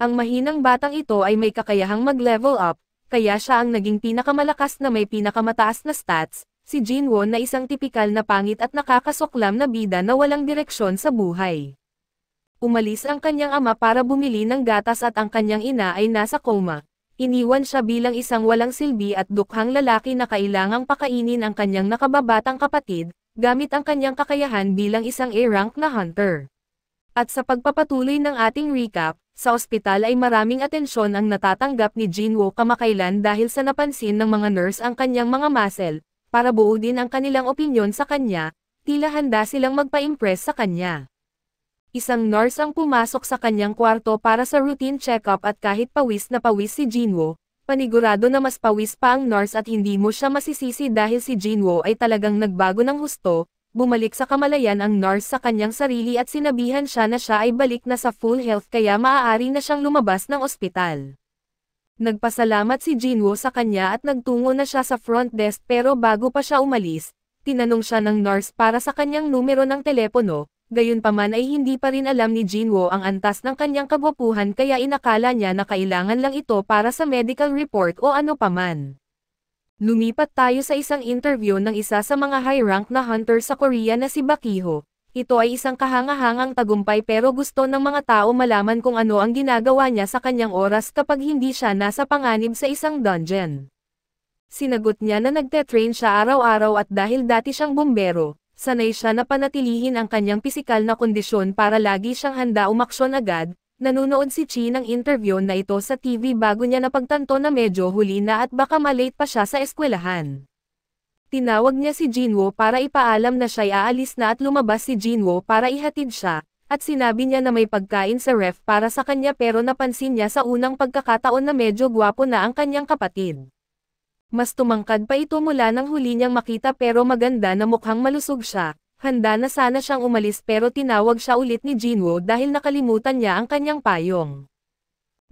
Ang mahinang batang ito ay may kakayahang mag-level up, kaya siya ang naging pinakamalakas na may pinakamataas na stats, si Jinwoo na isang tipikal na pangit at nakakasuklam na bida na walang direksyon sa buhay. Umalis ang kanyang ama para bumili ng gatas at ang kanyang ina ay nasa coma. Iniwan siya bilang isang walang silbi at dukhang lalaki na kailangang pakainin ang kanyang nakababatang kapatid, gamit ang kanyang kakayahan bilang isang A-rank na hunter. At sa pagpapatuloy ng ating recap, sa ospital ay maraming atensyon ang natatanggap ni Jinwoo kamakailan dahil sa napansin ng mga nurse ang kanyang mga muscle, para buodin ang kanilang opinyon sa kanya, tila handa silang magpa-impress sa kanya. Isang nurse ang pumasok sa kanyang kwarto para sa routine check-up at kahit pawis na pawis si Jinwoo, panigurado na mas pawis pa ang nurse at hindi mo siya masisisi dahil si Jinwoo ay talagang nagbago ng husto. Bumalik sa kamalayan ang nurse sa kanyang sarili at sinabihan siya na siya ay balik na sa full health kaya maaari na siyang lumabas ng ospital. Nagpasalamat si Jinwoo sa kanya at nagtungo na siya sa front desk pero bago pa siya umalis, tinanong siya ng nurse para sa kanyang numero ng telepono, gayunpaman ay hindi pa rin alam ni Jinwoo ang antas ng kanyang kagwapuhan kaya inakala niya na kailangan lang ito para sa medical report o ano paman. Lumipat tayo sa isang interview ng isa sa mga high-rank na hunter sa Korea na si Bakiho. Ito ay isang kahangahangang tagumpay pero gusto ng mga tao malaman kung ano ang ginagawa niya sa kanyang oras kapag hindi siya nasa panganib sa isang dungeon. Sinagot niya na nagte-train siya araw-araw at dahil dati siyang bumbero, sanay siya na panatilihin ang kanyang pisikal na kondisyon para lagi siyang handa umaksyon agad. Nanunood si Chi ng interview na ito sa TV bago niya napagtanto na medyo huli na at baka malate pa siya sa eskwelahan. Tinawag niya si Jinwoo para ipaalam na siya'y aalis na at lumabas si Jinwoo para ihatid siya, at sinabi niya na may pagkain sa ref para sa kanya pero napansin niya sa unang pagkakataon na medyo gwapo na ang kanyang kapatid. Mas tumangkad pa ito mula nang huli niyang makita pero maganda na mukhang malusog siya. Handa na sana siyang umalis pero tinawag siya ulit ni Jinwoo dahil nakalimutan niya ang kanyang payong.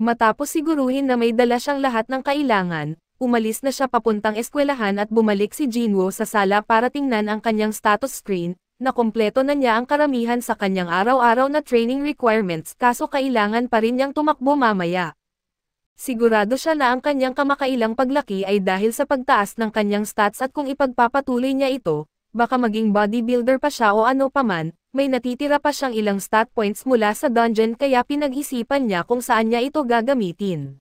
Matapos siguruhin na may dala siyang lahat ng kailangan, umalis na siya papuntang eskwelahan at bumalik si Jinwoo sa sala para tingnan ang kanyang status screen, na kompleto na niya ang karamihan sa kanyang araw-araw na training requirements kaso kailangan pa rin niyang tumakbo mamaya. Sigurado siya na ang kanyang kamakailang paglaki ay dahil sa pagtaas ng kanyang stats at kung ipagpapatuloy niya ito, baka maging bodybuilder pa siya o ano paman, may natitira pa siyang ilang stat points mula sa dungeon kaya pinag-isipan niya kung saan niya ito gagamitin.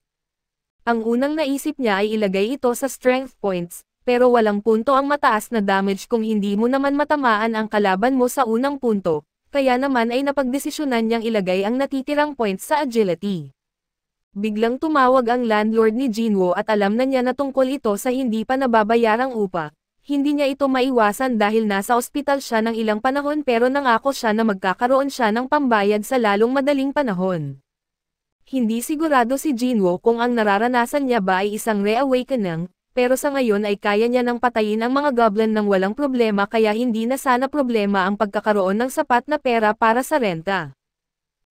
Ang unang naisip niya ay ilagay ito sa strength points, pero walang punto ang mataas na damage kung hindi mo naman matamaan ang kalaban mo sa unang punto, kaya naman ay napagdesisyonan niyang ilagay ang natitirang points sa agility. Biglang tumawag ang landlord ni Jinwoo at alam na niya na tungkol ito sa hindi pa nababayarang upa. Hindi niya ito maiwasan dahil nasa ospital siya ng ilang panahon pero nangako siya na magkakaroon siya ng pambayad sa lalong madaling panahon. Hindi sigurado si Jinwoo kung ang nararanasan niya ba ay isang reawakening, pero sa ngayon ay kaya niya nang patayin ang mga goblin ng walang problema kaya hindi na sana problema ang pagkakaroon ng sapat na pera para sa renta.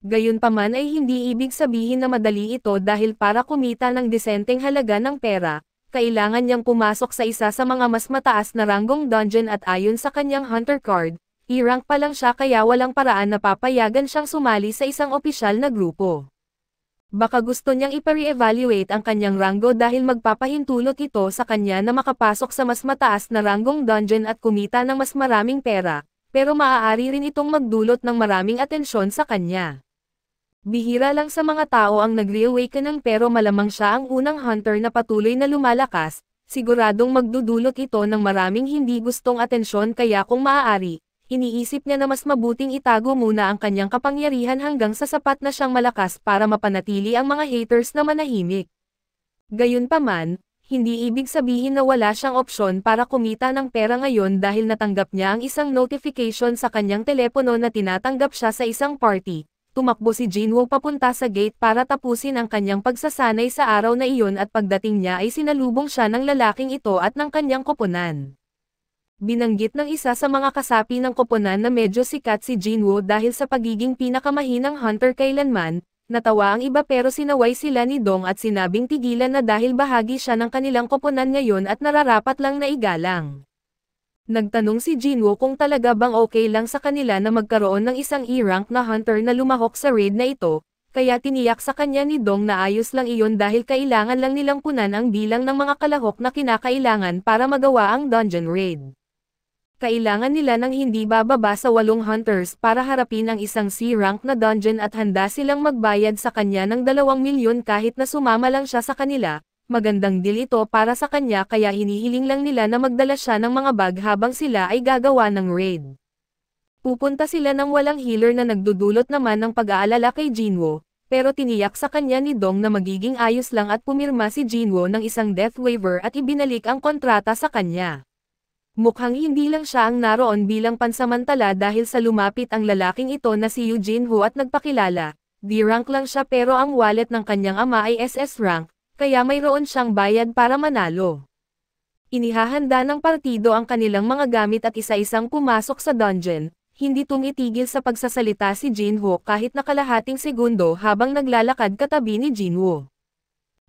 Gayunpaman ay hindi ibig sabihin na madali ito dahil para kumita ng disenteng halaga ng pera, kailangan niyang pumasok sa isa sa mga mas mataas na ranggong dungeon at ayon sa kanyang hunter card, E-rank pa lang siya kaya walang paraan na papayagan siyang sumali sa isang opisyal na grupo. Baka gusto niyang ipa-re-evaluate ang kanyang ranggo dahil magpapahintulot ito sa kanya na makapasok sa mas mataas na ranggong dungeon at kumita ng mas maraming pera, pero maaari rin itong magdulot ng maraming atensyon sa kanya. Bihira lang sa mga tao ang nag-reawaken pero malamang siya ang unang hunter na patuloy na lumalakas, siguradong magdudulot ito ng maraming hindi gustong atensyon kaya kung maaari, iniisip niya na mas mabuting itago muna ang kanyang kapangyarihan hanggang sa sapat na siyang malakas para mapanatili ang mga haters na manahimik. Gayunpaman, hindi ibig sabihin na wala siyang opsyon para kumita ng pera ngayon dahil natanggap niya ang isang notification sa kanyang telepono na tinatanggap siya sa isang party. Tumakbo si Jinwoo papunta sa gate para tapusin ang kanyang pagsasanay sa araw na iyon at pagdating niya ay sinalubong siya ng lalaking ito at ng kanyang koponan. Binanggit ng isa sa mga kasapi ng koponan na medyo sikat si Jinwoo dahil sa pagiging pinakamahinang hunter kailanman, natawa ang iba pero sinaway sila ni Dong at sinabing tigilan na dahil bahagi siya ng kanilang koponan ngayon at nararapat lang na igalang. Nagtanong si Jinwoo kung talaga bang okay lang sa kanila na magkaroon ng isang E-rank na hunter na lumahok sa raid na ito, kaya tiniyak sa kanya ni Dong na ayos lang iyon dahil kailangan lang nilang punan ang bilang ng mga kalahok na kinakailangan para magawa ang dungeon raid. Kailangan nila ng hindi bababa sa 8 hunters para harapin ang isang C-rank na dungeon at handa silang magbayad sa kanya ng 2 milyon kahit na sumama lang siya sa kanila. Magandang deal ito para sa kanya kaya hinihiling lang nila na magdala siya ng mga bag habang sila ay gagawa ng raid. Pupunta sila ng walang healer na nagdudulot naman ng pag-aalala kay Jinwoo, pero tiniyak sa kanya ni Dong na magiging ayos lang at pumirma si Jinwoo ng isang death waiver at ibinalik ang kontrata sa kanya. Mukhang hindi lang siya ang naroon bilang pansamantala dahil sa lumapit ang lalaking ito na si Yoo Jin-ho at nagpakilala. D-rank lang siya pero ang wallet ng kanyang ama ay SS rank, kaya mayroon siyang bayad para manalo. Inihahanda ng partido ang kanilang mga gamit at isa-isang pumasok sa dungeon. Hindi tumitigil sa pagsasalita si Jin-ho kahit nakalahating segundo habang naglalakad katabi ni Jinwoo.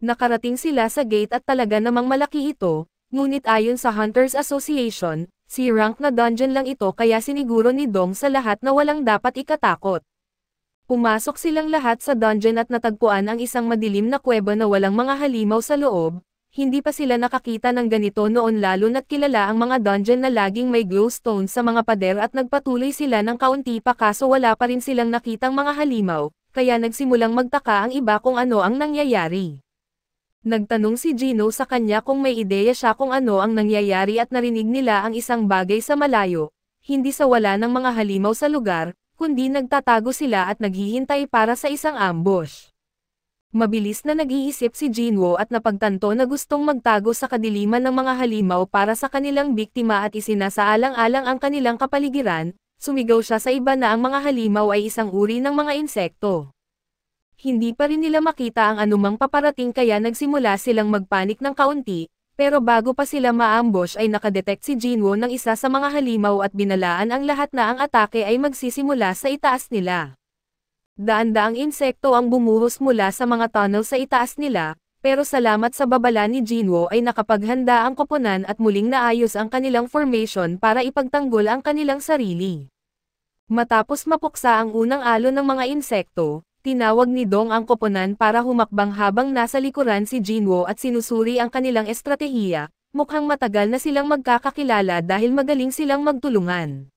Nakarating sila sa gate at talaga namang malaki ito. Ngunit ayon sa Hunters Association, C-rank na dungeon lang ito kaya siniguro ni Dong sa lahat na walang dapat ikatakot. Pumasok silang lahat sa dungeon at natagpuan ang isang madilim na kuweba na walang mga halimaw sa loob. Hindi pa sila nakakita ng ganito noon lalo na't kilala ang mga dungeon na laging may glowstone sa mga pader at nagpatuloy sila ng kaunti pa kaso wala pa rin silang nakitang mga halimaw, kaya nagsimulang magtaka ang iba kung ano ang nangyayari. Nagtanong si Gino sa kanya kung may ideya siya kung ano ang nangyayari at narinig nila ang isang bagay sa malayo, hindi sa wala ng mga halimaw sa lugar, kundi nagtatago sila at naghihintay para sa isang ambush. Mabilis na nag-iisip si Jinwoo at napagtanto na gustong magtago sa kadiliman ng mga halimaw para sa kanilang biktima at isinasaalang-alang ang kanilang kapaligiran, sumigaw siya sa iba na ang mga halimaw ay isang uri ng mga insekto. Hindi pa rin nila makita ang anumang paparating kaya nagsimula silang magpanik ng kaunti, pero bago pa sila ma-ambush ay nakadetect si Jinwoo ng isa sa mga halimaw at binalaan ang lahat na ang atake ay magsisimula sa itaas nila. Daan-daang insekto ang bumuhos mula sa mga tunnel sa itaas nila, pero salamat sa babala ni Jinwoo ay nakapaghanda ang koponan at muling naayos ang kanilang formation para ipagtanggol ang kanilang sarili. Matapos mapuksa ang unang alon ng mga insekto, tinawag ni Dong ang koponan para humakbang habang nasa likuran si Jinwoo at sinusuri ang kanilang estratehiya. Mukhang matagal na silang magkakakilala dahil magaling silang magtulungan.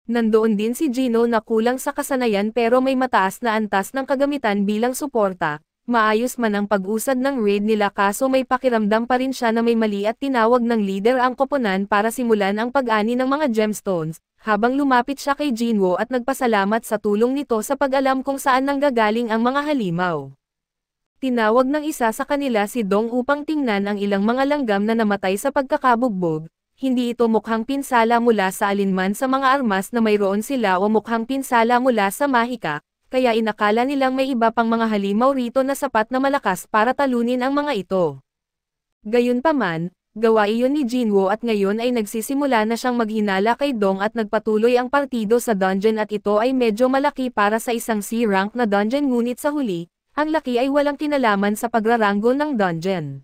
Nandoon din si Gino na kulang sa kasanayan pero may mataas na antas ng kagamitan bilang suporta. Maayos man ang pag-usad ng raid nila kaso may pakiramdam pa rin siya na may mali at tinawag ng leader ang koponan para simulan ang pag-ani ng mga gemstones, habang lumapit siya kay Jinwoo at nagpasalamat sa tulong nito sa pag-alam kung saan nanggagaling ang mga halimaw. Tinawag ng isa sa kanila si Dong upang tingnan ang ilang mga langgam na namatay sa pagkakabugbog. Hindi ito mukhang pinsala mula sa alinman sa mga armas na mayroon sila o mukhang pinsala mula sa mahika, kaya inakala nilang may iba pang mga halimaw rito na sapat na malakas para talunin ang mga ito. Gayunpaman, gawa iyon ni Jinwoo at ngayon ay nagsisimula na siyang maghinala kay Dong at nagpatuloy ang partido sa dungeon at ito ay medyo malaki para sa isang C-rank na dungeon ngunit sa huli, ang laki ay walang kinalaman sa pagraranggo ng dungeon.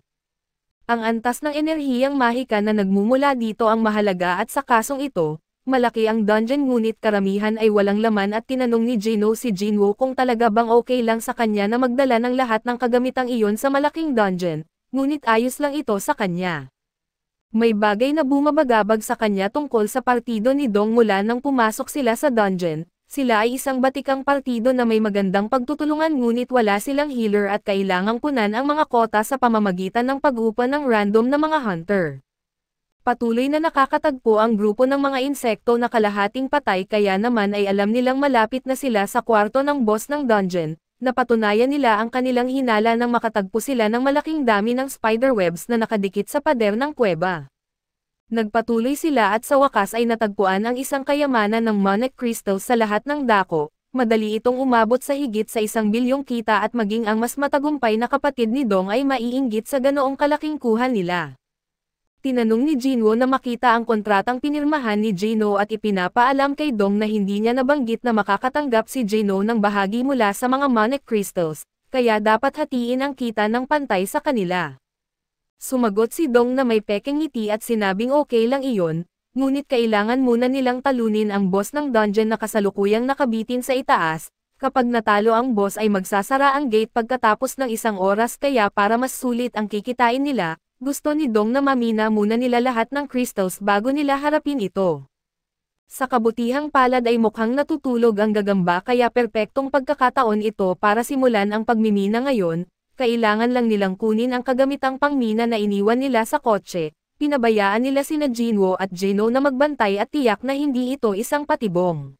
Ang antas ng enerhiyang mahika na nagmumula dito ang mahalaga at sa kasong ito, malaki ang dungeon ngunit karamihan ay walang laman at tinanong ni Gino si Jinwoo kung talaga bang okay lang sa kanya na magdala ng lahat ng kagamitang iyon sa malaking dungeon, ngunit ayos lang ito sa kanya. May bagay na bumabagabag sa kanya tungkol sa partido ni Dong mula nang pumasok sila sa dungeon. Sila ay isang batikang partido na may magandang pagtutulungan ngunit wala silang healer at kailangang punan ang mga kota sa pamamagitan ng pag-upa ng random na mga hunter. Patuloy na nakakatagpo ang grupo ng mga insekto na kalahating patay kaya naman ay alam nilang malapit na sila sa kwarto ng boss ng dungeon, napatunayan nila ang kanilang hinala nang makatagpo sila ng malaking dami ng spiderwebs na nakadikit sa pader ng kuweba. Nagpatuloy sila at sa wakas ay natagpuan ang isang kayamanan ng Monet crystals sa lahat ng dako. Madali itong umabot sa higit sa 1 bilyong kita at maging ang mas matagumpay na kapatid ni Dong ay maiinggit sa ganoong kalaking kuha nila. Tinanong ni Jinwoo na makita ang kontratang pinirmahan ni Gino at ipinapaalam kay Dong na hindi niya nabanggit na makakatanggap si Gino ng bahagi mula sa mga Monet crystals, kaya dapat hatiin ang kita ng pantay sa kanila. Sumagot si Dong na may pekeng ngiti at sinabing okay lang iyon, ngunit kailangan muna nilang talunin ang boss ng dungeon na kasalukuyang nakabitin sa itaas, Kapag natalo ang boss ay magsasara ang gate pagkatapos ng 1 oras kaya para mas sulit ang kikitain nila, gusto ni Dong na mamina muna nila lahat ng crystals bago nila harapin ito. Sa kabutihang palad ay mukhang natutulog ang gagamba kaya perpektong pagkakataon ito para simulan ang pagmimina ngayon, kailangan lang nilang kunin ang kagamitang pangmina na iniwan nila sa kotse, pinabayaan nila sina Jinwoo at Jeno na magbantay at tiyak na hindi ito isang patibong.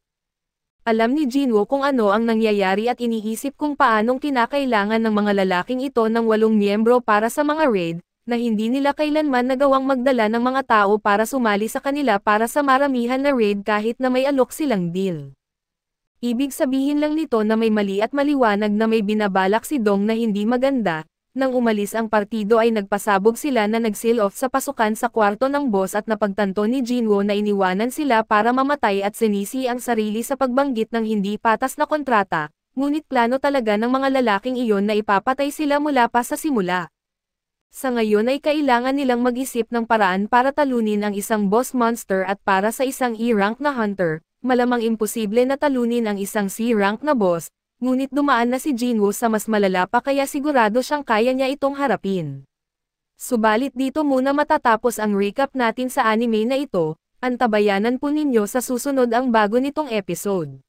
Alam ni Jinwoo kung ano ang nangyayari at iniisip kung paanong kinakailangan ng mga lalaking ito ng 8 miyembro para sa mga raid, na hindi nila kailanman nagawang magdala ng mga tao para sumali sa kanila para sa maramihan na raid kahit na may alok silang deal. Ibig sabihin lang nito na may mali at maliwanag na may binabalak si Dong na hindi maganda. Nang umalis ang partido ay nagpasabog sila na nag-seal off sa pasukan sa kwarto ng boss at napagtanto ni Jinwoo na iniwanan sila para mamatay at sinisi ang sarili sa pagbanggit ng hindi patas na kontrata, ngunit plano talaga ng mga lalaking iyon na ipapatay sila mula pa sa simula. Sa ngayon ay kailangan nilang mag-isip ng paraan para talunin ang isang boss monster at para sa isang E-rank na hunter, malamang imposible na talunin ang isang C-rank na boss. Ngunit dumaan na si Jinwoo sa mas malala pa kaya sigurado siyang kaya niya itong harapin. Subalit dito muna matatapos ang recap natin sa anime na ito, antabayanan po ninyo sa susunod ang bago nitong episode.